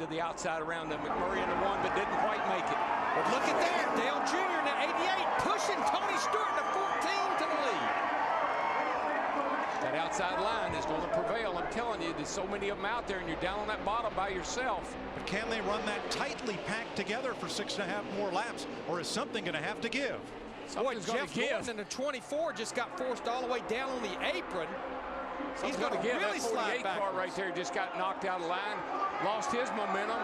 to the outside around the McMurray into one, but didn't quite make it. But look at that, Dale Jr. in the 88 pushing Tony Stewart to 14 to the lead. That outside line is going to prevail. I'm telling you, there's so many of them out there, and you're down on that bottom by yourself. But can they run that tightly packed together for 6.5 more laps, or is something going to have to give? Boy, Jeff Gordon in the 24 just got forced all the way down on the apron. He's going to give. really That 48 slide back. car right there just got knocked out of line, lost his momentum.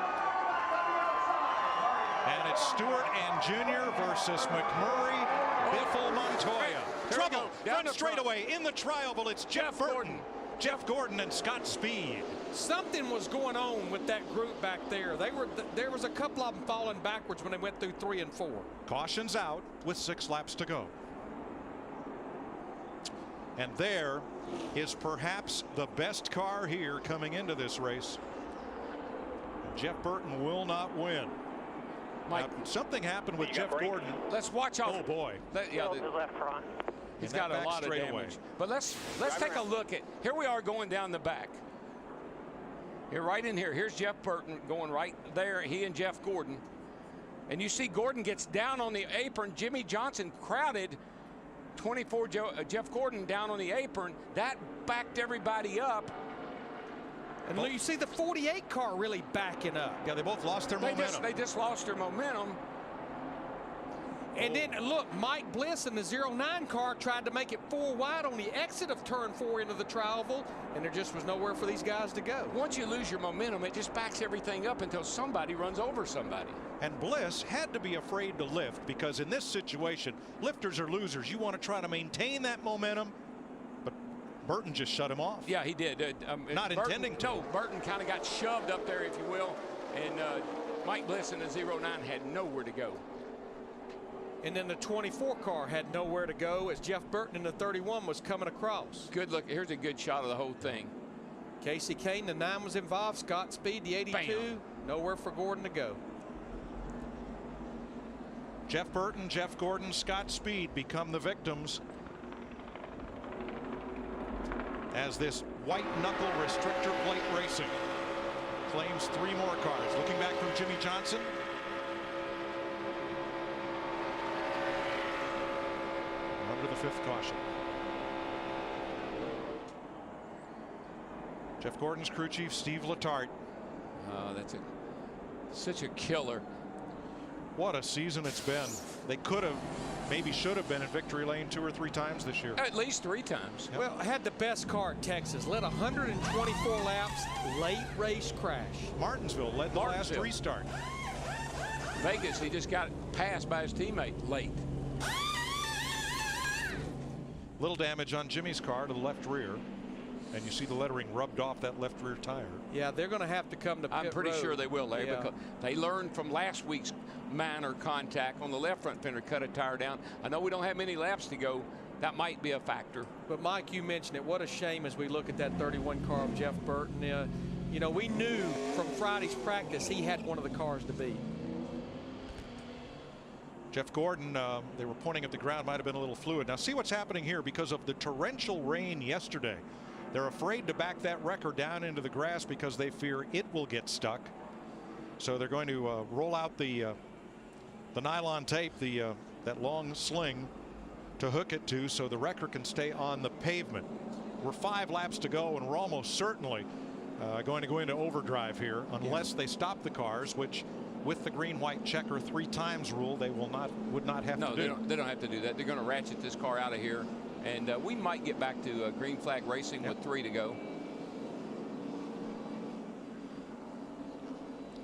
And it's Stewart and Jr. versus McMurray, Biffle, Montoya. Trouble, front straightaway in the trioval. It's Jeff Burton. Jeff Gordon and Scott Speed. Something was going on with that group back there. There was a couple of them falling backwards when they went through 3 and 4. Caution's out with 6 laps to go. And there is perhaps the best car here coming into this race. Jeff Burton will not win. Mike, now, something happened with Jeff Gordon. Let's watch out. Oh boy. Left front. He's got a lot of damage. But let's take a look at, here we are going down the back. Here, right in here. Here's Jeff Burton going right there. He and Jeff Gordon. And you see Gordon gets down on the apron. Jimmy Johnson crowded 24 Jeff Gordon down on the apron. That backed everybody up. And you see the 48 car really backing up. Yeah, they both lost their momentum. They just lost their momentum. And then look, Mike Bliss in the 09 car tried to make it 4 wide on the exit of turn 4 into the trioval, and there just was nowhere for these guys to go. Once you lose your momentum, it just backs everything up until somebody runs over somebody. And Bliss had to be afraid to lift, because in this situation, lifters are losers. You want to try to maintain that momentum, but Burton just shut him off. Yeah, he did. Not Burton, intending to. No, Burton kind of got shoved up there, if you will, and Mike Bliss in the 09 had nowhere to go. And then the 24 car had nowhere to go as Jeff Burton in the 31 was coming across. Good look. Here's a good shot of the whole thing. Casey Kane, the 9 was involved. Scott Speed, the 82. Bam. Nowhere for Gordon to go. Jeff Burton, Jeff Gordon, Scott Speed become the victims as this white knuckle restrictor plate racing claims 3 more cars. Looking back from Jimmy Johnson. Under the 5th caution. Jeff Gordon's crew chief Steve Letarte. Oh, that's such a killer. What a season it's been. They could have, maybe should have been in victory lane 2 or 3 times this year. At least 3 times. Well, I had the best car at Texas. Led 124 laps, late race crash. Martinsville led the last restart. Vegas, he just got passed by his teammate late. Little damage on Jimmy's car to the left rear. And you see the lettering rubbed off that left rear tire. Yeah, they're going to have to come to pit I'm pretty road. sure they will, Larry, Yeah. because they learned from last week's minor contact on the left front fender, cut a tire down. I know we don't have many laps to go. That might be a factor. But Mike, you mentioned it. What a shame as we look at that 31 car of Jeff Burton. You know, we knew from Friday's practice he had one of the cars to beat. Jeff Gordon, they were pointing at the ground, might have been a little fluid. Now see what's happening here because of the torrential rain yesterday. They're afraid to back that wrecker down into the grass because they fear it will get stuck. So they're going to roll out the nylon tape, that long sling to hook it to so the wrecker can stay on the pavement. We're 5 laps to go, and we're almost certainly going to go into overdrive here unless they stop the cars, which with the green-white checker 3 times rule they would not have to do. No, they don't have to do that. They're going to ratchet this car out of here, and we might get back to green flag racing with 3 to go.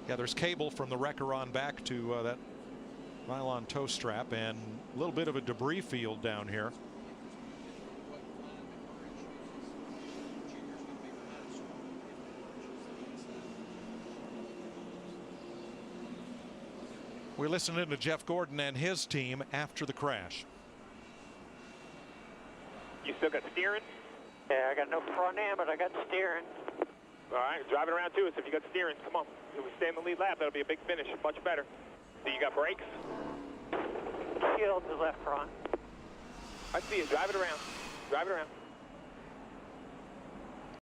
Yeah, there's cable from the wrecker on back to that nylon tow strap, and a little bit of a debris field down here. We listened in to Jeff Gordon and his team after the crash. You still got steering? Yeah, I got no front end, but I got steering. All right, drive it around to us if you got steering. Come on. If we stay in the lead lap, that'll be a big finish. Much better. So you got brakes? Shield to left front. I see you. Drive it around. Drive it around.